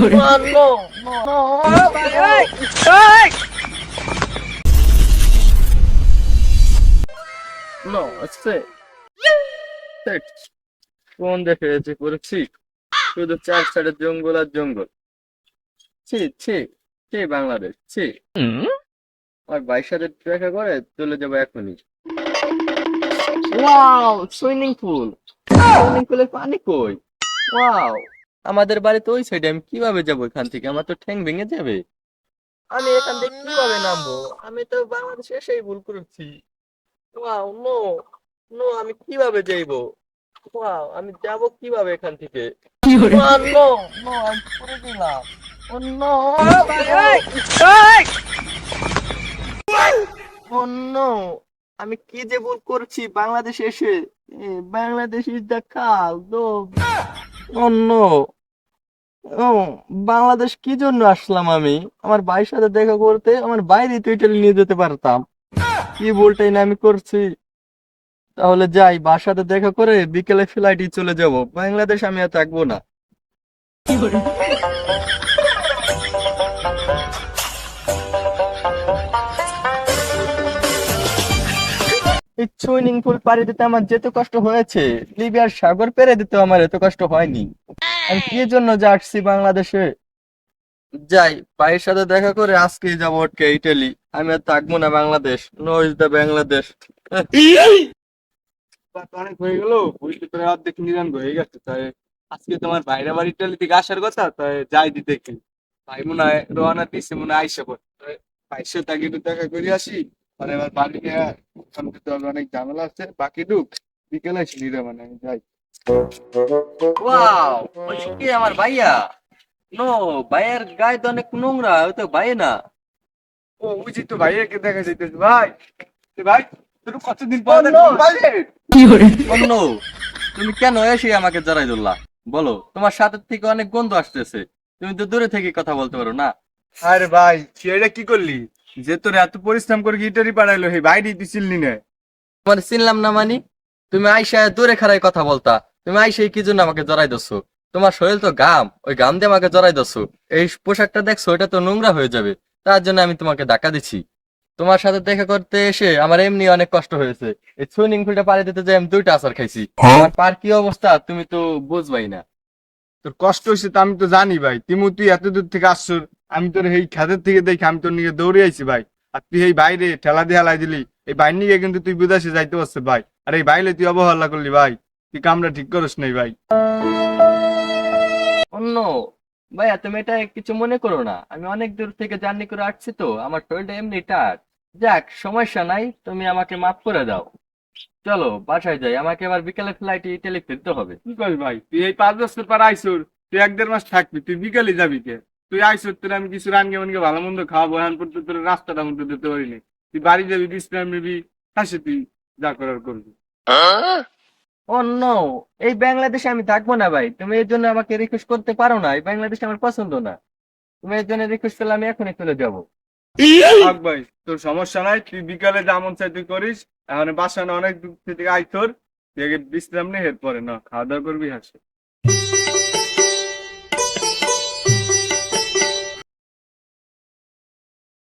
No, no, no. No, it's it. কোন দেখে যে করেছি শুধু চার সাইডে জঙ্গল আর জঙ্গল। ছি ছি ছি বাংলাদেশ ছি। আর ভাইয়ের সাথে দেখা করে চলে যাবো এখনই। Wow, swimming pool. সুইমিং পুলের পানি কই? ওয়াও, আমাদের বাড়িতে ওই সাইডে, আমি কিভাবে যাবো এখান থেকে? আমার তো ঠ্যাং ভেঙে যাবে। আমি এখান থেকে কিভাবে নামবো? আমি তো বাংলাদেশে এসেই ভুল করেছি। ওয়াও, নো নো, আমি কিভাবে যাইবো? ওয়াও, আমি যাব কিভাবে এখান থেকে? ওয়াও, নো নো, আমি পড়ে গেলাম। ও নো, ও নো, আমি কি যে ভুল করছি বাংলাদেশে এসে। বাংলাদেশ ইজ দ্য কাল দো। ও নো, ও বাংলাদেশ কি জন্য আসলাম আমি? আমার ভাইয়ের সাথে দেখা করতে। আমার বাইরে তো ইটালি নিয়ে যেতে পারতাম। কি ভুলটাই না আমি করছি। তাহলে যাই, বাসাতে দেখা করে বিকেলে ফ্লাইটে চলে যাব বাংলাদেশ। আমি আর থাকবো না। এই সুইমিং পুল পাড়ি দিতে আমার যেত কষ্ট হয়েছে, লিবিয়ার সাগর পেরে দিতে আমার এত কষ্ট হয়নি। আমি কি জন্য যে আসছি বাংলাদেশে। যাই, ভাইয়ের সাথে দেখা করে আজকেই যাবো ওকে ইটালি। আমি আর থাকবো না Bangladesh. No is the Bangladesh. অনেক হয়ে গেল, বুঝতে তোর অর্ধেক নিরান হয়ে গেছে। তাই আজকে তোমার বাইরে বাড়ি ইটালি থেকে আসার কথা, তাই যাই দিতে কি ভাই মনে হয় রওনা দিচ্ছে, মনে হয় আইসা পড়ে। ভাইয়ের সাথে আগে একটু দেখা করে আসি। মানে আমার বাড়ি নিয়ে ফোন দিতে হবে, অনেক ঝামেলা আছে। বাকি ডুব বিকেলে আসি নিরে, মানে আমি যাই। ওয়াও, ওই কি আমার ভাইয়া? নো, ভাইয়ের গায়ে তো অনেক নোংরা, ওই তো ভাই না। ও বুঝি তো ভাইয়াকে দেখা যাইতেছে। ভাই ভাই, তোর কতদিন পর ও নো, ভাই। অন্য, তুমি কেন এসে আমাকে জড়াই ধরলা? বলো, তোমার সাথে থেকে অনেক গন্ধ আসতেছে। তুমি তো দূরে থেকে কথা বলতে পারো না? আরে ভাই, তুই এটা কি করলি? যে তোর এত পরিশ্রম করে গিটারি পাঠাইলো, হে ভাই তুই চিনলি না? তোমার চিনলাম না মানি? তুমি আইসা দূরে খাড়াই কথা বলতা। তুমি আইসাই কি জন্য আমাকে জড়াই দছো? তোমার শরীর তো গাম, ওই গাম দিয়ে আমাকে জড়াই দছো। এই পোশাকটা দেখছো, এটা তো নোংরা হয়ে যাবে। তার জন্য আমি তোমাকে ধাক্কা দিচ্ছি। তোমার সাথে দেখা করতে এসে আমার এমনি অনেক কষ্ট হয়েছে। এই সুইমিং পুলটা পাড়ি দিতে যাই আমি 2টা আছাড় খাইছি। আমার পার কি অবস্থা তুমি তো বুঝবাই না। তোর কষ্ট হয়েছে তো আমি তো জানি ভাই। তুই এত দূর থেকে আসছর, আমি তোর এই খাদের থেকে দেখি আমি তোর নিয়ে দৌড়ে আইছি ভাই। আর তুই এই বাইরে ঠেলা দিয়ে হেলাই দিলি। এই বাইর নিয়ে কিন্তু তুই বিদেশে যাইতে পারছিস ভাই। আর এই বাইরে তুই অবহেলা করলি ভাই। তুই কামটা ঠিক করিস নাই ভাই। অন্য, ভাইয়া তুমি এটা কিছু মনে করো না। আমি অনেক দূর থেকে জার্নি করে আসছি তো, আমার শরীরটা এমনি টায়ার্ড। যাক, সমস্যা নাই, তুমি আমাকে মাফ করে দাও। চলো বাসায় যাই, আমাকে আবার বিকেলে ফ্লাইটে ইটালি ফিরতে হবে। কি করিস ভাই? তুই এই 5 বছর পর আইসর, তুই 1-1.5 মাস থাকবি, তুই বিকালে যাবি কে? তুই আইসর, তোর আমি কিছু রানকে মানকে ভালো মন্দ খাওয়াবো। এখন পর্যন্ত তোর রাস্তাটা মতো দিতে পারিনি। তুই বাড়ি যাবি, বিশ্রাম নিবি, হাসে তুই যা করার করবি। অন্য, এই বাংলাদেশে আমি থাকবো না ভাই। তুমি এর জন্য আমাকে রিকোয়েস্ট করতে পারো না। এই বাংলাদেশ আমার পছন্দ না। তুমি এর জন্য রিকোয়েস্ট করলে আমি এখনই চলে যাবো। থাক ভাই, তোর সমস্যা নাই। তুই বিকালে যেমন চাই তুই করিস। এখন বাসা না অনেক দূর থেকে আইতর, তুই আগে বিশ্রাম নে, এরপরে না খাওয়া দাওয়া করবি, হাসে।